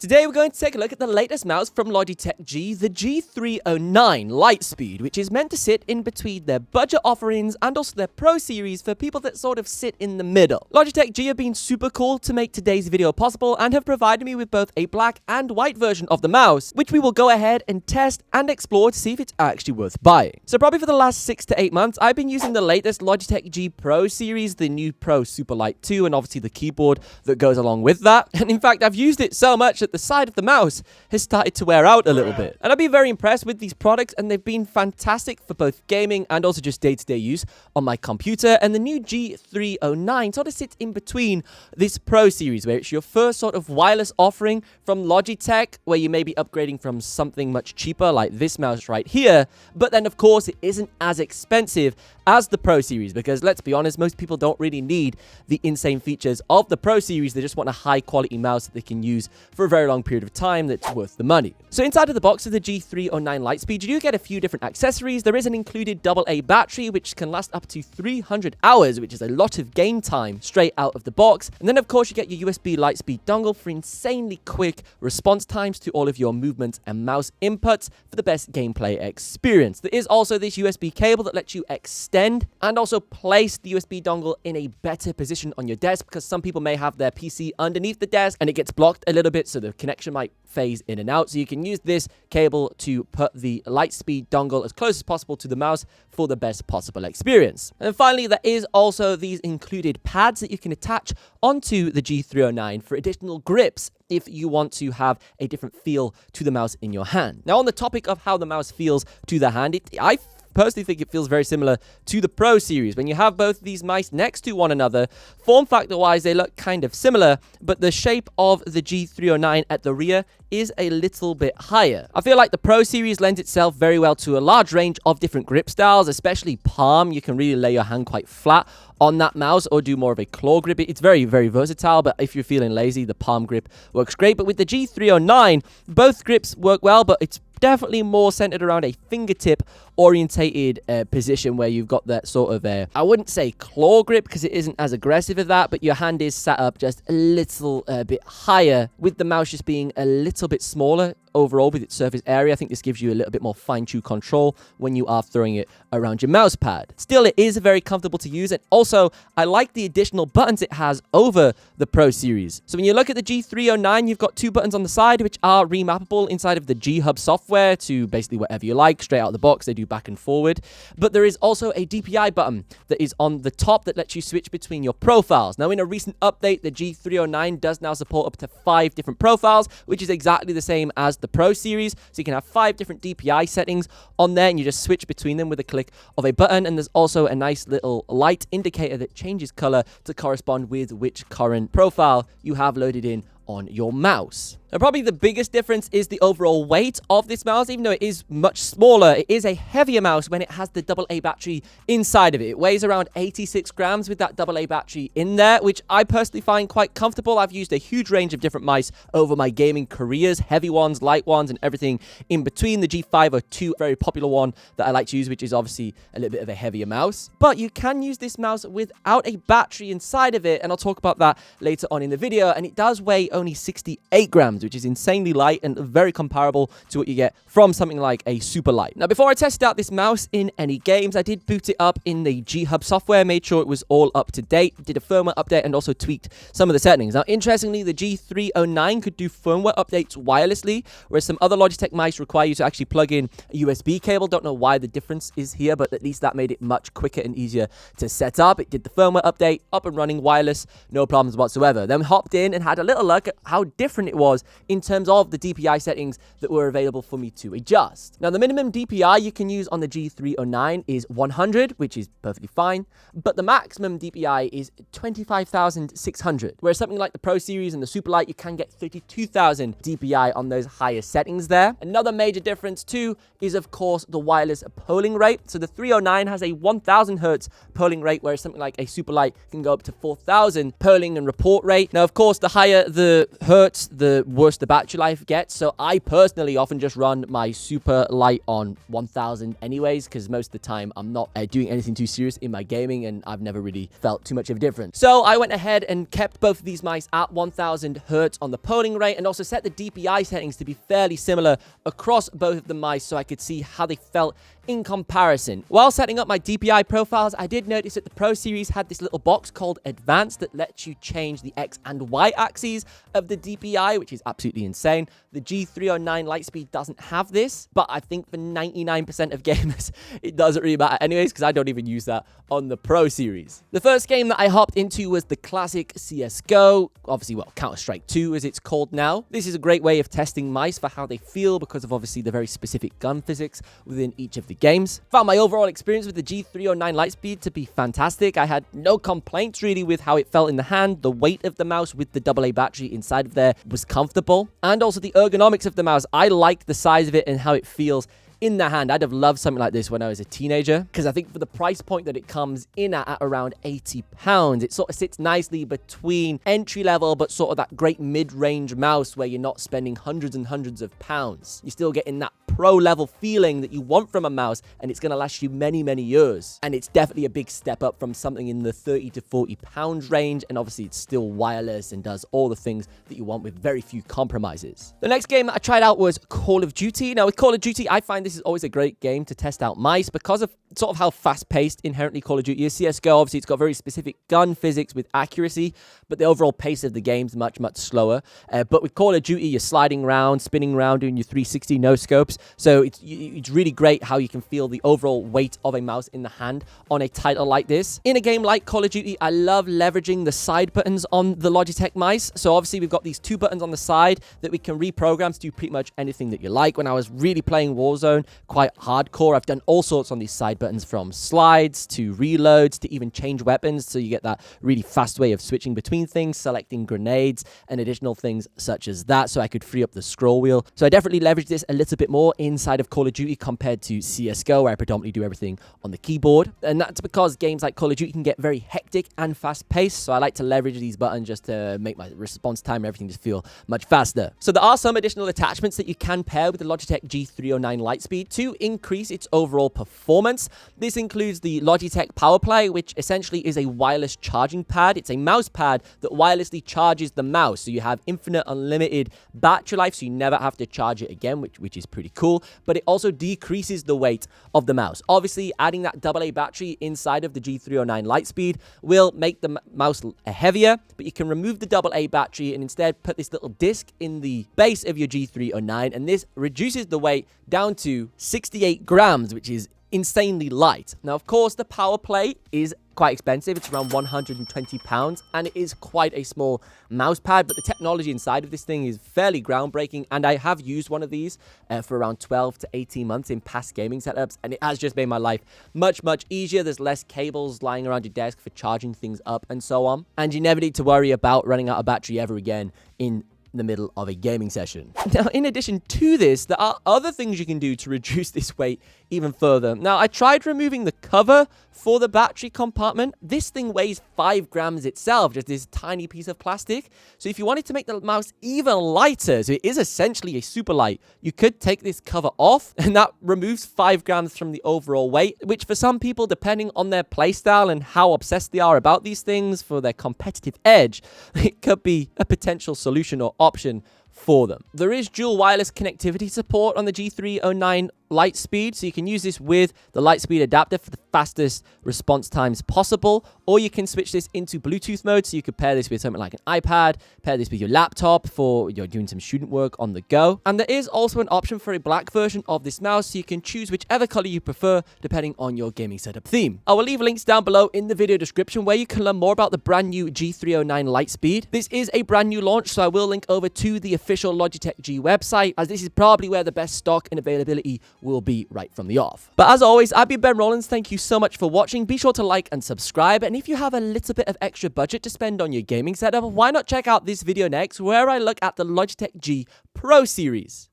Today we're going to take a look at the latest mouse from Logitech G, the G309 Lightspeed, which is meant to sit in between their budget offerings and also their Pro Series for people that sort of sit in the middle. Logitech G have been super cool to make today's video possible and have provided me with both a black and white version of the mouse, which we will go ahead and test and explore to see if it's actually worth buying. So probably for the last 6 to 8 months, I've been using the latest Logitech G Pro Series, the new Pro Superlight 2, and obviously the keyboard that goes along with that. And in fact, I've used it so much that the side of the mouse has started to wear out a little bit. And I've been very impressed with these products, and they've been fantastic for both gaming and also just day-to-day use on my computer. And the new G309 sort of sits in between this Pro Series, where it's your first sort of wireless offering from Logitech, where you may be upgrading from something much cheaper like this mouse right here. But then, of course, it isn't as expensive as the Pro Series, because let's be honest, most people don't really need the insane features of the Pro Series. They just want a high-quality mouse that they can use for a very long period of time that's worth the money. So inside of the box of the G309 Lightspeed, you do get a few different accessories. There is an included AA battery, which can last up to 300 hours, which is a lot of game time straight out of the box. And then, of course, you get your USB Lightspeed dongle for insanely quick response times to all of your movements and mouse inputs for the best gameplay experience. There is also this USB cable that lets you extend and also place the USB dongle in a better position on your desk, because some people may have their PC underneath the desk and it gets blocked a little bit, so the connection might phase in and out. So you can use this cable to put the Lightspeed dongle as close as possible to the mouse for the best possible experience. And finally, there is also these included pads that you can attach onto the G309 for additional grips if you want to have a different feel to the mouse in your hand. Now, on the topic of how the mouse feels to the hand, I personally think it feels very similar to the Pro Series. When you have both these mice next to one another, form factor wise they look kind of similar, but the shape of the G309 at the rear is a little bit higher. I feel like the Pro Series lends itself very well to a large range of different grip styles, especially palm. You can really lay your hand quite flat on that mouse or do more of a claw grip. It's very, very versatile, but if you're feeling lazy, the palm grip works great. But with the G309, both grips work well, but it's definitely more centered around a fingertip orientated position, where you've got that sort of I wouldn't say claw grip because it isn't as aggressive as that, but your hand is sat up just a little bit higher, with the mouse just being a little bit smaller overall with its surface area. I think this gives you a little bit more fine-tuned control when you are throwing it around your mouse pad. Still, it is very comfortable to use, and also I like the additional buttons it has over the Pro Series. So when you look at the G309, you've got 2 buttons on the side which are remappable inside of the G Hub software to basically whatever you like straight out of the box. They do back and forward, but there is also a DPI button that is on the top that lets you switch between your profiles. Now, in a recent update, the G309 does now support up to 5 different profiles, which is exactly the same as the Pro Series. So you can have 5 different DPI settings on there, and you just switch between them with a click of a button. And there's also a nice little light indicator that changes color to correspond with which current profile you have loaded in on your mouse. Now, probably the biggest difference is the overall weight of this mouse. Even though it is much smaller, it is a heavier mouse when it has the AA battery inside of it. It weighs around 86 grams with that AA battery in there, which I personally find quite comfortable. I've used a huge range of different mice over my gaming careers, heavy ones, light ones, and everything in between. The G502, very popular one that I like to use, which is obviously a little bit of a heavier mouse. But you can use this mouse without a battery inside of it, and I'll talk about that later on in the video. And it does weigh only 68 grams, which is insanely light and very comparable to what you get from something like a Superlight. Now, before I tested out this mouse in any games, I did boot it up in the G Hub software, made sure it was all up to date, did a firmware update, and also tweaked some of the settings. Now, interestingly, the G309 could do firmware updates wirelessly, whereas some other Logitech mice require you to actually plug in a USB cable. Don't know why the difference is here, but at least that made it much quicker and easier to set up. It did the firmware update, up and running wireless, no problems whatsoever. Then we hopped in and had a little look at how different it was in terms of the DPI settings that were available for me to adjust. Now, the minimum DPI you can use on the G309 is 100, which is perfectly fine, but the maximum DPI is 25,600, whereas something like the Pro Series and the Superlight, you can get 32,000 DPI on those higher settings there. Another major difference too is, of course, the wireless polling rate. So the 309 has a 1000 hertz polling rate, whereas something like a Superlight can go up to 4000 polling and report rate. Now, of course, the higher the the hertz, the worse the battery life gets. So I personally often just run my Superlight on 1000 anyways, because most of the time I'm not doing anything too serious in my gaming, and I've never really felt too much of a difference. So I went ahead and kept both of these mice at 1000 hertz on the polling rate, and also set the DPI settings to be fairly similar across both of the mice so I could see how they felt in comparison. While setting up my DPI profiles, I did notice that the Pro Series had this little box called Advanced that lets you change the X and Y axes of the DPI, which is absolutely insane. The G309 Lightspeed doesn't have this, but I think for 99% of gamers, it doesn't really matter anyways, because I don't even use that on the Pro Series. The first game that I hopped into was the classic CSGO, obviously, well, Counter-Strike 2 as it's called now. This is a great way of testing mice for how they feel because of obviously the very specific gun physics within each of the games. Found my overall experience with the G309 Lightspeed to be fantastic. I had no complaints really with how it felt in the hand. The weight of the mouse with the AA battery inside of there was comfortable. And also the ergonomics of the mouse. I like the size of it and how it feels in the hand. I'd have loved something like this when I was a teenager, because I think for the price point that it comes in at around £80, it sort of sits nicely between entry level but sort of that great mid-range mouse where you're not spending hundreds and hundreds of pounds. You're still getting that pro level feeling that you want from a mouse, and it's going to last you many, many years. And it's definitely a big step up from something in the £30 to £40 range, and obviously it's still wireless and does all the things that you want with very few compromises. The next game that I tried out was Call of Duty. Now with Call of Duty, I find this is always a great game to test out mice because of sort of how fast-paced inherently Call of Duty is. CSGO, obviously, it's got very specific gun physics with accuracy, but the overall pace of the game's much, much slower. But with Call of Duty, you're sliding around, spinning around, doing your 360 no-scopes. So it's really great how you can feel the overall weight of a mouse in the hand on a title like this. In a game like Call of Duty, I love leveraging the side buttons on the Logitech mice. So obviously, we've got these two buttons on the side that we can reprogram to do pretty much anything that you like. When I was really playing Warzone, quite hardcore, I've done all sorts on these side buttons, from slides to reloads to even change weapons, so you get that really fast way of switching between things, selecting grenades and additional things such as that, so I could free up the scroll wheel. So I definitely leverage this a little bit more inside of Call of Duty compared to CSGO, where I predominantly do everything on the keyboard. And that's because games like Call of Duty can get very hectic and fast-paced, so I like to leverage these buttons just to make my response time and everything just feel much faster. So there are some additional attachments that you can pair with the Logitech G309 Lightspeed to increase its overall performance. This includes the Logitech PowerPlay, which essentially is a wireless charging pad. It's a mouse pad that wirelessly charges the mouse, so you have infinite unlimited battery life, so you never have to charge it again, which is pretty cool. But it also decreases the weight of the mouse. Obviously, adding that AA battery inside of the G309 Lightspeed will make the mouse heavier, but you can remove the AA battery and instead put this little disc in the base of your G309, and this reduces the weight down to 68 grams, which is insanely light. Now, of course, the PowerPlay is quite expensive. It's around £120, and it is quite a small mouse pad, but the technology inside of this thing is fairly groundbreaking, and I have used one of these for around 12 to 18 months in past gaming setups, and it has just made my life much, much easier. There's less cables lying around your desk for charging things up and so on, and you never need to worry about running out of battery ever again in the middle of a gaming session. Now, in addition to this, there are other things you can do to reduce this weight even further. Now, I tried removing the cover for the battery compartment. This thing weighs 5 grams itself, just this tiny piece of plastic. So if you wanted to make the mouse even lighter, so it is essentially a super light, you could take this cover off, and that removes 5 grams from the overall weight, which for some people, depending on their playstyle and how obsessed they are about these things for their competitive edge, it could be a potential solution or option for them. There is dual wireless connectivity support on the G309 Lightspeed, so you can use this with the Lightspeed adapter for the fastest response times possible, or you can switch this into Bluetooth mode, so you could pair this with something like an iPad, pair this with your laptop for you're doing some student work on the go. And there is also an option for a black version of this mouse, so you can choose whichever color you prefer depending on your gaming setup theme. I will leave links down below in the video description where you can learn more about the brand new G309 Lightspeed. This is a brand new launch, so I will link over to the official Logitech G website, as this is probably where the best stock and availability will be right from the off. But as always, I've been Ben Rollins. Thank you so much for watching. Be sure to like and subscribe, and if you have a little bit of extra budget to spend on your gaming setup, why not check out this video next, where I look at the Logitech G Pro Series.